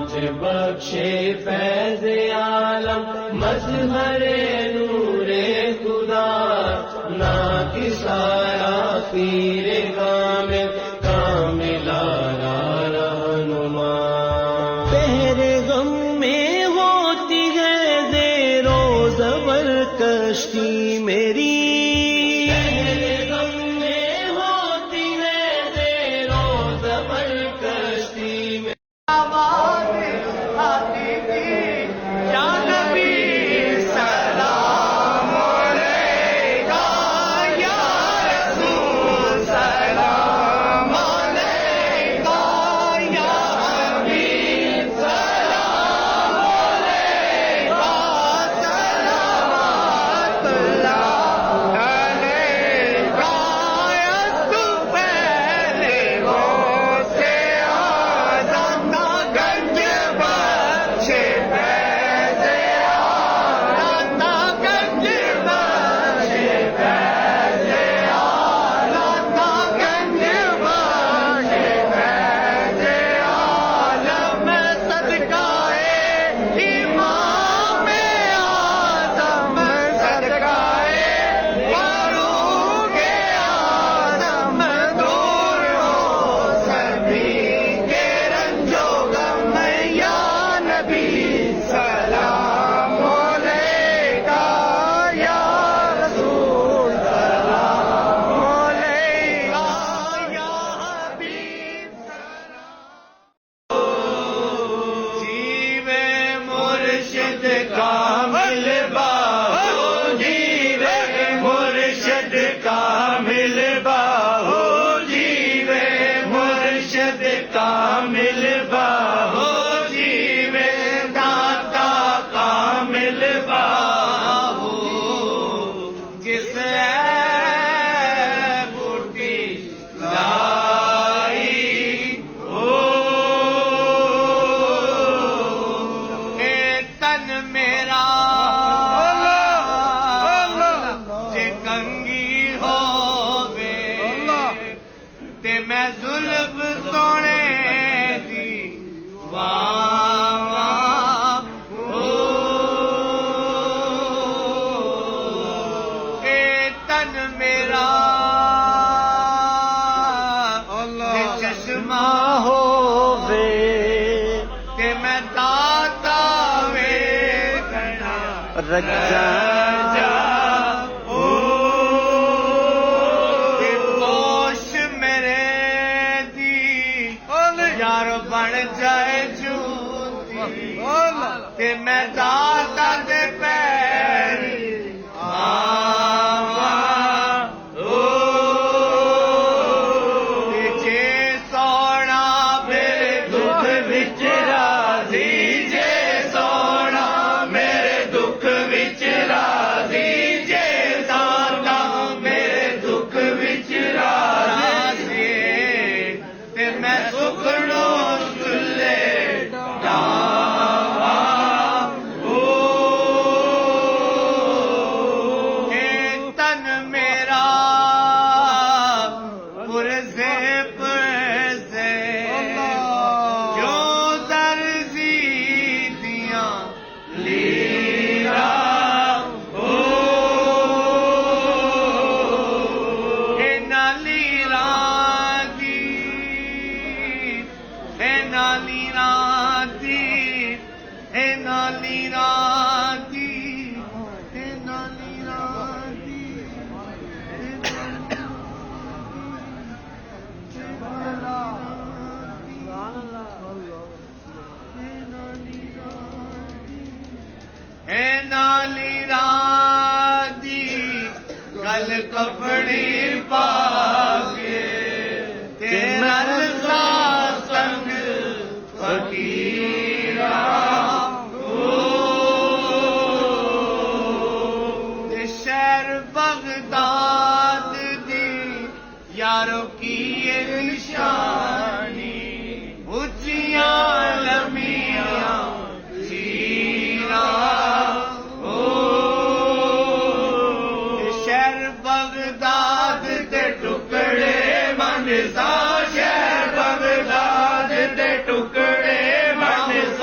मुझे बख्शे फैज़ आलम मज़हरे नूरे खुदा ना किसाया पीरे कामिला रहनुमा। पहरे गम में होती है ज़ेरो ज़बर कश्ती मेरी, रजा पोश मेरे दी यार बन जाए झूठी ते मैं दाता दे पैर जे सोना मेरे दुख विच राजी, जे सोना मेरे दुख विच राजी, जे दाता मेरे दुख विच राजी ते मैं सुखड़ो चुल्ले तन मेरा पुरसे पुरसे जो दर्जी दिया लीरा लीरा दी लीरा दी लीरा दी गल कपड़ी पाके तेरा संग फकीरा शहर बगदाद दी यारों की ये निशानी ऊंचियां लम्बियां चीरा बगदाद दे टुकड़े मनसा, शहर बगदाद दे टुकड़े मनसा।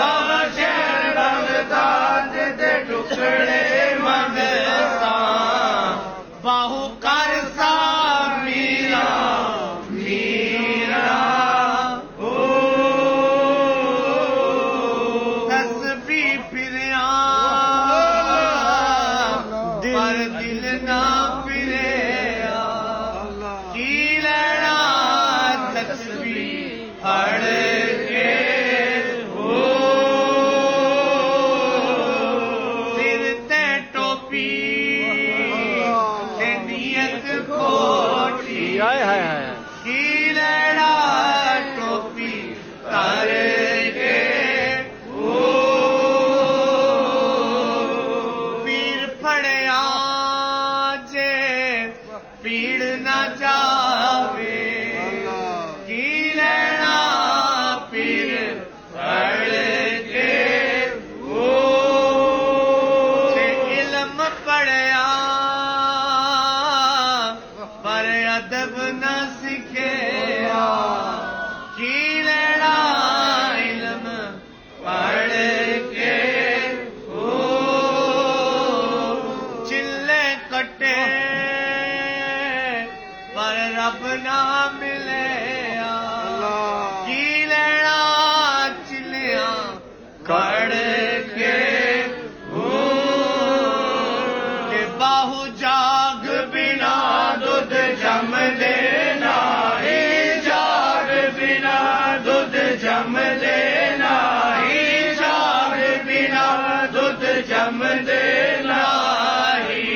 जमदे नाही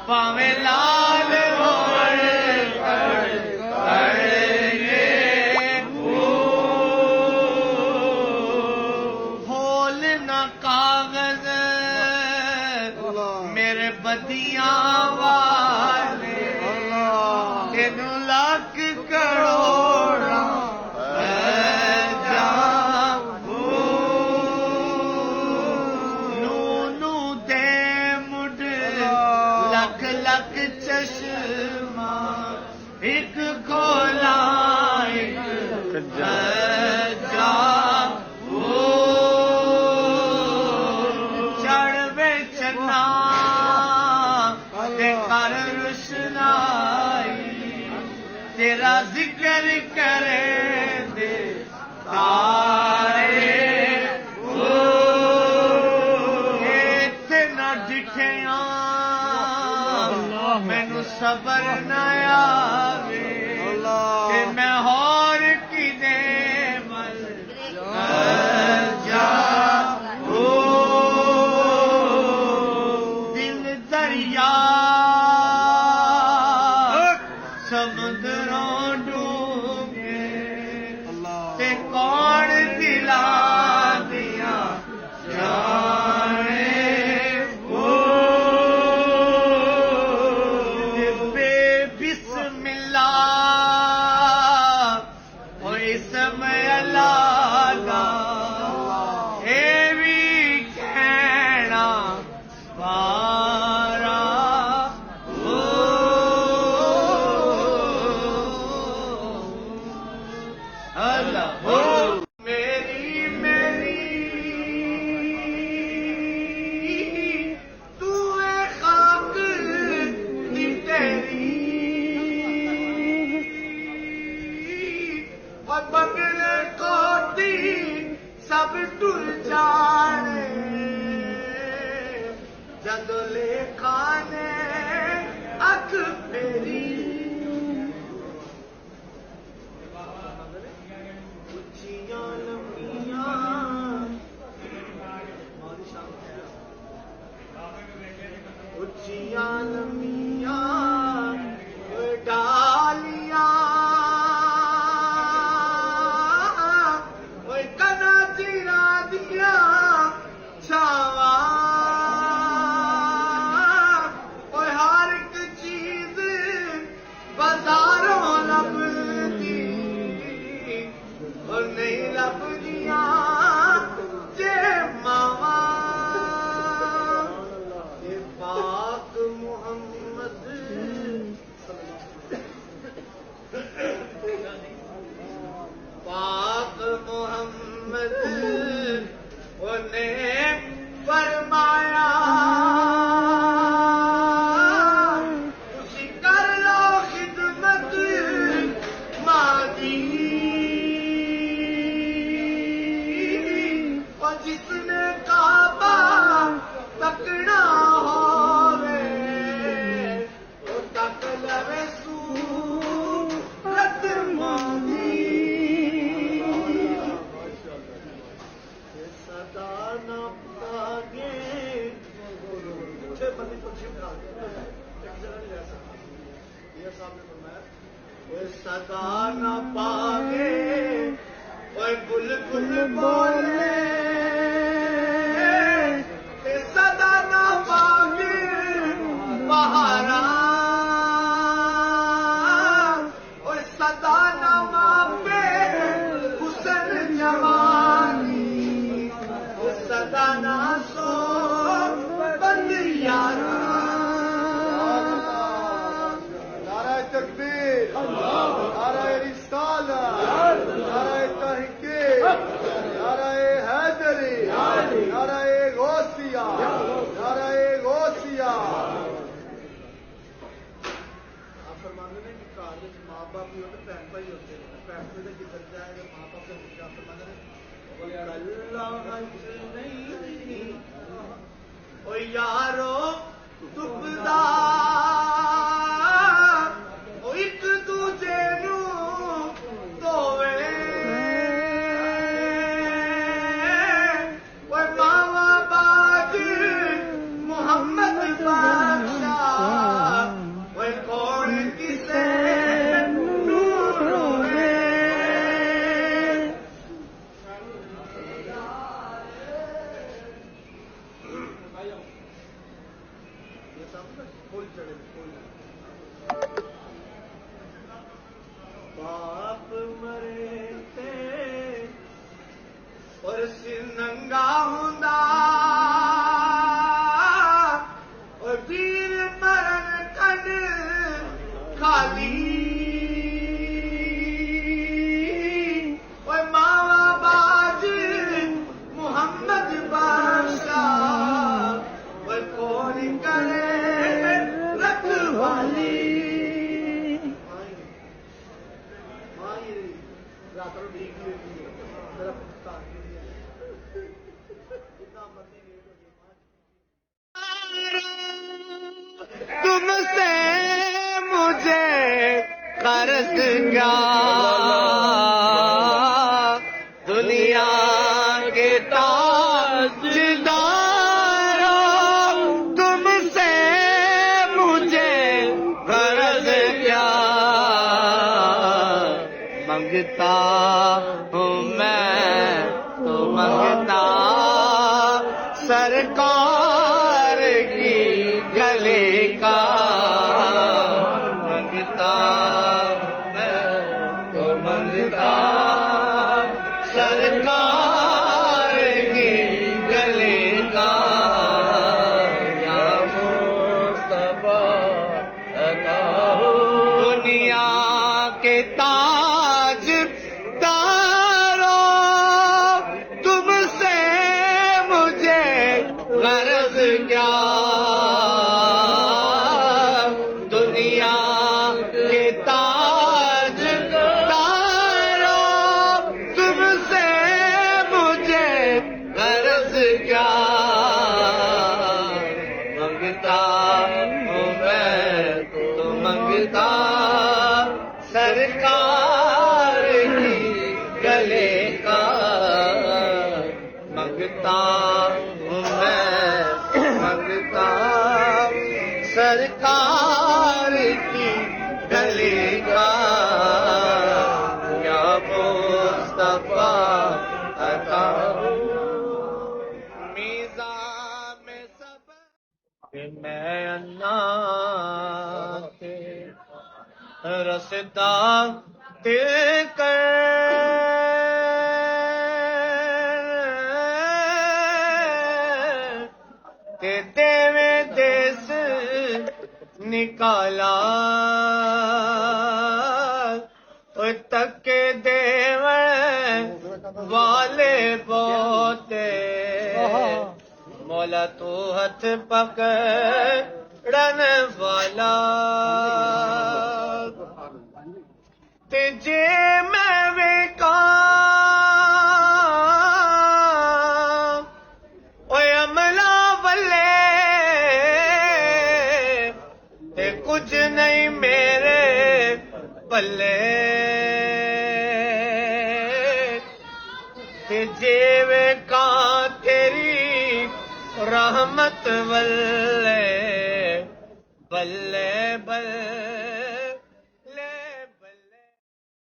पावे लाल होल न कागज मेरे बदियां वाले तेनू लाख करोड़ नू दे मुड लख लख चश्मा एक खोला एक जा चढ़वे चना ते कर रुशनाई तेरा जिक्र करे दे तारे इत्थे न डिठिया मैनू सबर न आवे ते मैं होर किदे मल जा दिल दरिया समुद्रों डूबे ते कौन दिला दिया जाने बेबिस्मिल्लाह ओ इसमें अल्लाह ए भी कहना पारा अल्लाह मेरी मेरी तू है खाक दी तेरी और बगले कोटी सब टुर जाने जदो लेखा ने अख फेरी उच्चियां लंबियां उच्चियां लंबियां डालियां कना चिरा दिया छावा हर एक चीज बाजारों लभदी और नहीं लभदियां जे मावा ये पाक मोहम्मद पाक मोहम्मद उन्हें फरमाया उसी कर लो खिदमत मादी और जिसने काबा तकना होवे वो तक लवे सूरत मादी सदा न पागे सदा न पागे ओए बुलबुल बोले सदा न पागे बहारा ओए सदा न मापे हुसन जवानी सदा न सो बंद यारा नाराए तकबीर नाराए रिसाला नाराए तहकीक नाराए हैदरी नाराए गौसिया नाराए गौसिया आप फरमाते हैं कि घर में माँ बाप भी होते भैन भाई होते हैं भैन भाई का जिक्र जाए माँ बाप से मुझे आप फरमाते हैं नहीं ओ यारो दुखदा ओ एक दूजे नू धोवे ओ मावा बाज फुल चढ़े फुल। बाप मरे थे और सिर नंगा हुंदा और वीर मरण कन खाली और मावा बाज मोहम्मद बादशाह और कौन करे रखवाली। रातों ठीक ही होती है मेरा पाकिस्तान के लिए इतना मर्जी लेट हो गया। तुमसे मुझे कर्ज क्या दुनिया के ताजदारों तुमसे मुझे कर्ज क्या मंगता हूँ मैं तो मंगता सरकार की गले का मंगता मैं तो मंगता सरकार की गले का या मुस्तफा अता हो दुनिया के ताज तुमसे मुझे गर्ज क्या दुनिया के ताज तुमसे मुझे गर्ज क्या मंगता हूँ मैं तो मंगता सरकार की गले का मंगता हूँ मैं मंगता सरकार की गले का या मुस्तफा अता मीज़ा में सब मैं अन्ना के रसदा दिल कर ते देवे देश निकाला तक के देवे वाले बोते मौला तू हथ पकड़न वाला ते जे मैं वेका ओए अमला वल्ले ते कुछ नहीं मेरे पल्ले ते जे वेका तेरी रहमत वल्ले बल्ले बल्ले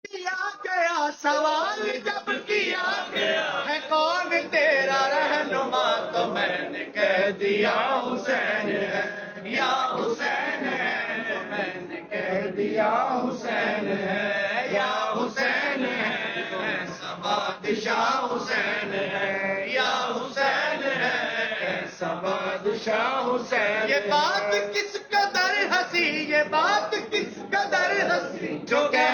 किया गया सवाल जब किया गया है कौन तेरा रहनुमा तो मैंने कह दिया हुसैन है या हुसैन है तो मैंने कह दिया हुसैन है या हुसैन है ऐसा बादशाह हुसैन है या हुसैन है ऐसा बादशाह हुसैन। ये बात किस कदर हंसी ये बात किस कदर हंसी जो कह